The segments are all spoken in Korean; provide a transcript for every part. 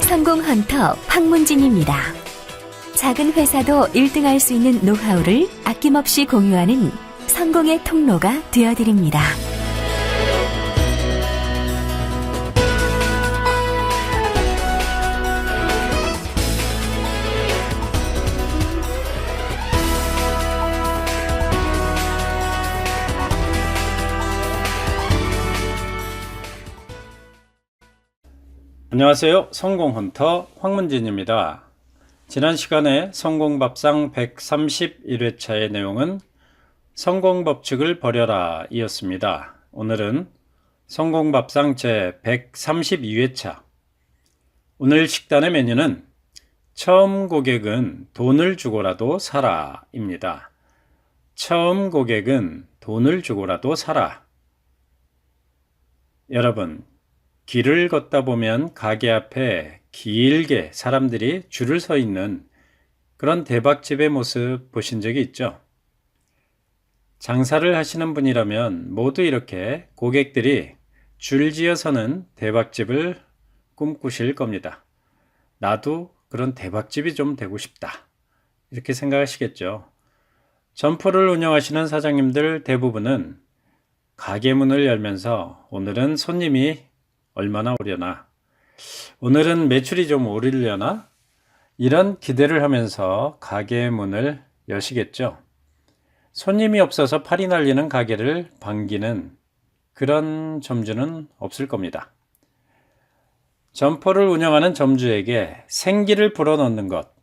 성공 헌터 황문진입니다. 작은 회사도 1등할 수 있는 노하우를 아낌없이 공유하는 성공의 통로가 되어드립니다. 안녕하세요. 성공헌터 황문진입니다. 지난 시간에 성공밥상 131회차의 내용은 성공법칙을 버려라 이었습니다. 오늘은 성공밥상 제 132회차. 오늘 식단의 메뉴는 처음 고객은 돈을 주고라도 사라 입니다. 처음 고객은 돈을 주고라도 사라. 여러분, 길을 걷다 보면 가게 앞에 길게 사람들이 줄을 서 있는 그런 대박집의 모습 보신 적이 있죠? 장사를 하시는 분이라면 모두 이렇게 고객들이 줄지어 서는 대박집을 꿈꾸실 겁니다. 나도 그런 대박집이 좀 되고 싶다. 이렇게 생각하시겠죠? 점포를 운영하시는 사장님들 대부분은 가게 문을 열면서 오늘은 손님이 얼마나 오려나, 오늘은 매출이 좀 오르려나, 이런 기대를 하면서 가게 문을 여시겠죠. 손님이 없어서 팔이 날리는 가게를 반기는 그런 점주는 없을 겁니다. 점포를 운영하는 점주에게 생기를 불어넣는 것,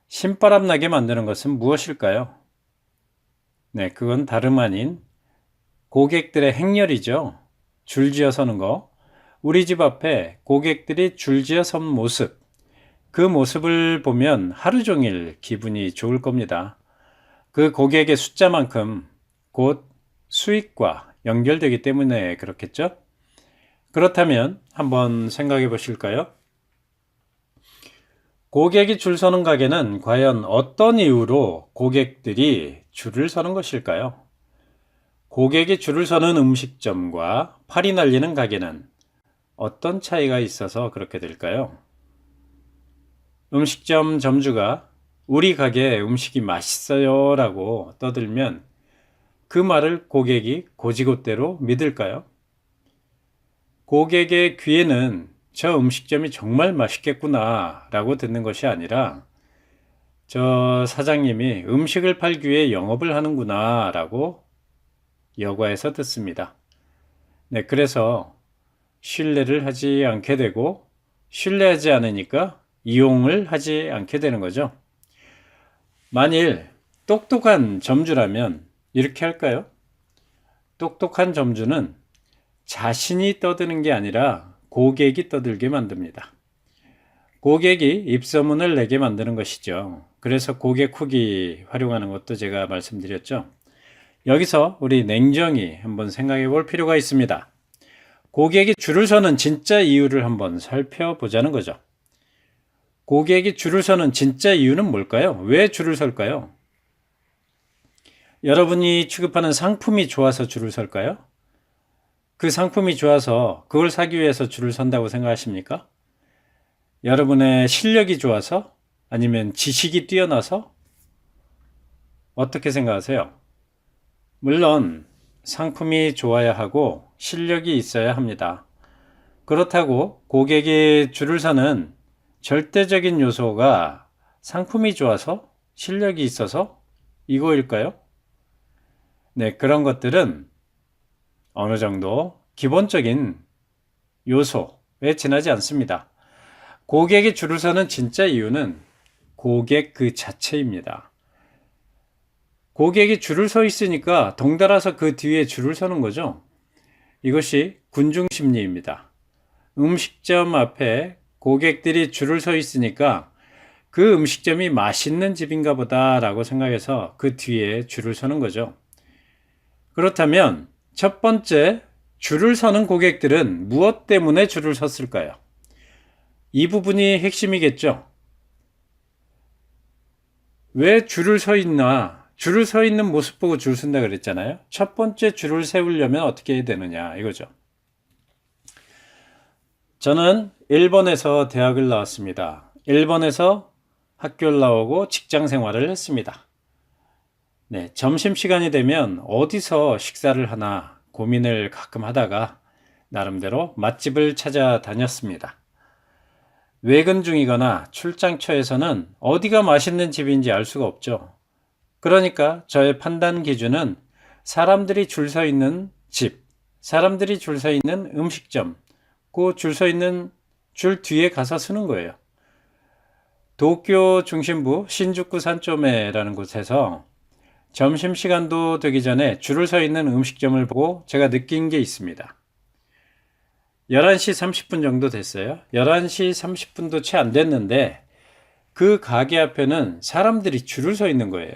신바람 나게 만드는 것은 무엇일까요? 네, 그건 다름 아닌 고객들의 행렬이죠. 줄지어 서는 거. 우리 집 앞에 고객들이 줄지어 선 모습, 그 모습을 보면 하루 종일 기분이 좋을 겁니다. 그 고객의 숫자만큼 곧 수익과 연결되기 때문에 그렇겠죠? 그렇다면 한번 생각해 보실까요? 고객이 줄 서는 가게는 과연 어떤 이유로 고객들이 줄을 서는 것일까요? 고객이 줄을 서는 음식점과 팔이 날리는 가게는 어떤 차이가 있어서 그렇게 될까요? 음식점 점주가 우리 가게 음식이 맛있어요 라고 떠들면 그 말을 고객이 고지곳대로 믿을까요? 고객의 귀에는 저 음식점이 정말 맛있겠구나 라고 듣는 것이 아니라 저 사장님이 음식을 팔기 위해 영업을 하는구나 라고 여과해서 듣습니다. 네, 그래서 신뢰를 하지 않게 되고 신뢰하지 않으니까 이용을 하지 않게 되는 거죠. 만일 똑똑한 점주라면 이렇게 할까요? 똑똑한 점주는 자신이 떠드는 게 아니라 고객이 떠들게 만듭니다. 고객이 입소문을 내게 만드는 것이죠. 그래서 고객 후기 활용하는 것도 제가 말씀드렸죠. 여기서 우리 냉정히 한번 생각해 볼 필요가 있습니다. 고객이 줄을 서는 진짜 이유를 한번 살펴보자는 거죠. 고객이 줄을 서는 진짜 이유는 뭘까요? 왜 줄을 설까요? 여러분이 취급하는 상품이 좋아서 줄을 설까요? 그 상품이 좋아서 그걸 사기 위해서 줄을 선다고 생각하십니까? 여러분의 실력이 좋아서? 아니면 지식이 뛰어나서? 어떻게 생각하세요? 물론 상품이 좋아야 하고 실력이 있어야 합니다. 그렇다고 고객이 줄을 서는 절대적인 요소가 상품이 좋아서 실력이 있어서 이거일까요? 네, 그런 것들은 어느 정도 기본적인 요소에 지나지 않습니다. 고객이 줄을 서는 진짜 이유는 고객 그 자체입니다. 고객이 줄을 서 있으니까 덩달아서 그 뒤에 줄을 서는 거죠. 이것이 군중심리입니다. 음식점 앞에 고객들이 줄을 서 있으니까 그 음식점이 맛있는 집인가 보다 라고 생각해서 그 뒤에 줄을 서는 거죠. 그렇다면 첫 번째 줄을 서는 고객들은 무엇 때문에 줄을 섰을까요? 이 부분이 핵심이겠죠. 왜 줄을 서 있나? 줄을 서 있는 모습 보고 줄 선다 그랬잖아요. 첫 번째 줄을 세우려면 어떻게 해야 되느냐 이거죠. 저는 일본에서 대학을 나왔습니다. 일본에서 학교를 나오고 직장 생활을 했습니다. 네, 점심시간이 되면 어디서 식사를 하나 고민을 가끔 하다가 나름대로 맛집을 찾아다녔습니다. 외근 중이거나 출장처에서는 어디가 맛있는 집인지 알 수가 없죠. 그러니까 저의 판단 기준은 사람들이 줄 서 있는 집, 사람들이 줄 서 있는 음식점, 그 줄 서 있는 줄 뒤에 가서 서는 거예요. 도쿄 중심부 신주쿠 산초메라는 곳에서 점심시간도 되기 전에 줄을 서 있는 음식점을 보고 제가 느낀 게 있습니다. 11시 30분 정도 됐어요. 11시 30분도 채 안 됐는데 그 가게 앞에는 사람들이 줄을 서 있는 거예요.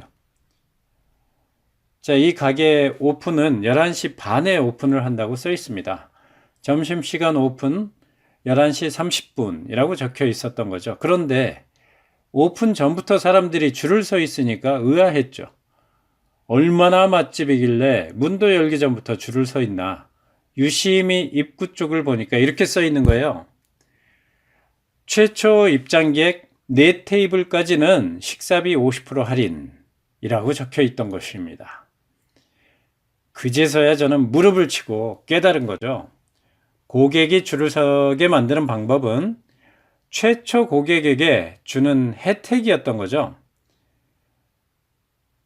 자, 이 가게 오픈은 11시 반에 오픈을 한다고 써 있습니다. 점심시간 오픈 11시 30분이라고 적혀 있었던 거죠. 그런데 오픈 전부터 사람들이 줄을 서 있으니까 의아했죠. 얼마나 맛집이길래 문도 열기 전부터 줄을 서 있나. 유심히 입구 쪽을 보니까 이렇게 써 있는 거예요. 최초 입장객 4테이블까지는 식사비 50% 할인이라고 적혀 있던 것입니다. 그제서야 저는 무릎을 치고 깨달은 거죠. 고객이 줄을 서게 만드는 방법은 최초 고객에게 주는 혜택이었던 거죠.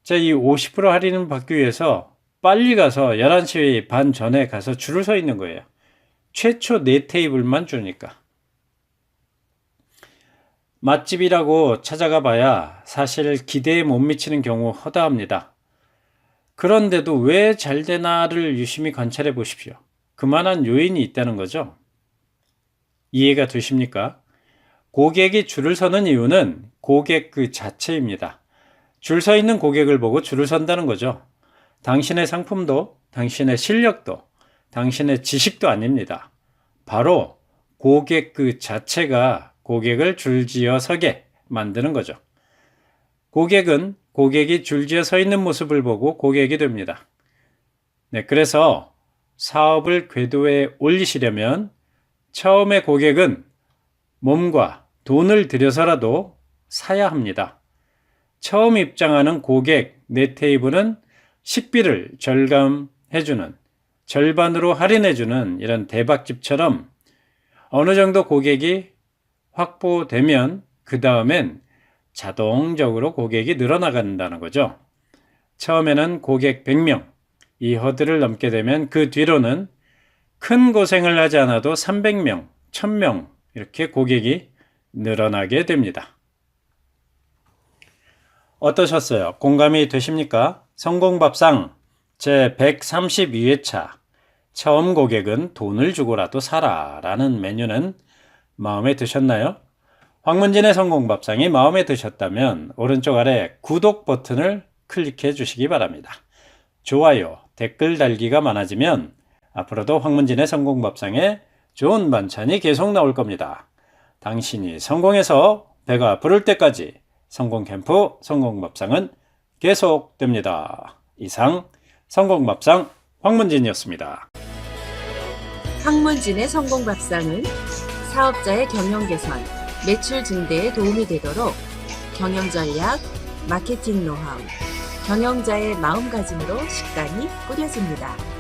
자, 이 50% 할인을 받기 위해서 빨리 가서 11시 반 전에 가서 줄을 서 있는 거예요. 최초 4테이블만 주니까. 맛집이라고 찾아가 봐야 사실 기대에 못 미치는 경우 허다합니다. 그런데도 왜 잘 되나를 유심히 관찰해 보십시오. 그만한 요인이 있다는 거죠. 이해가 되십니까? 고객이 줄을 서는 이유는 고객 그 자체입니다. 줄 서 있는 고객을 보고 줄을 선다는 거죠. 당신의 상품도, 당신의 실력도, 당신의 지식도 아닙니다. 바로 고객 그 자체가 고객을 줄지어 서게 만드는 거죠. 고객은 고객이 줄지어 서 있는 모습을 보고 고객이 됩니다. 네, 그래서 사업을 궤도에 올리시려면 처음에 고객은 몸과 돈을 들여서라도 사야 합니다. 처음 입장하는 고객 4테이블은 식비를 절감해주는, 절반으로 할인해주는 이런 대박집처럼 어느 정도 고객이 확보되면 그 다음엔 자동적으로 고객이 늘어나간다는 거죠. 처음에는 고객 100명, 이 허들을 넘게 되면 그 뒤로는 큰 고생을 하지 않아도 300명, 1000명 이렇게 고객이 늘어나게 됩니다. 어떠셨어요? 공감이 되십니까? 성공밥상 제 132회차 처음 고객은 돈을 주고라도 사라 라는 메뉴는 마음에 드셨나요? 황문진의 성공밥상이 마음에 드셨다면 오른쪽 아래 구독 버튼을 클릭해 주시기 바랍니다. 좋아요, 댓글 달기가 많아지면 앞으로도 황문진의 성공밥상에 좋은 반찬이 계속 나올 겁니다. 당신이 성공해서 배가 부를 때까지 성공캠프 성공밥상은 계속됩니다. 이상 성공밥상 황문진이었습니다. 황문진의 성공밥상은 사업자의 경영 개선, 매출 증대에 도움이 되도록 경영 전략, 마케팅 노하우, 경영자의 마음가짐으로 식단이 꾸려집니다.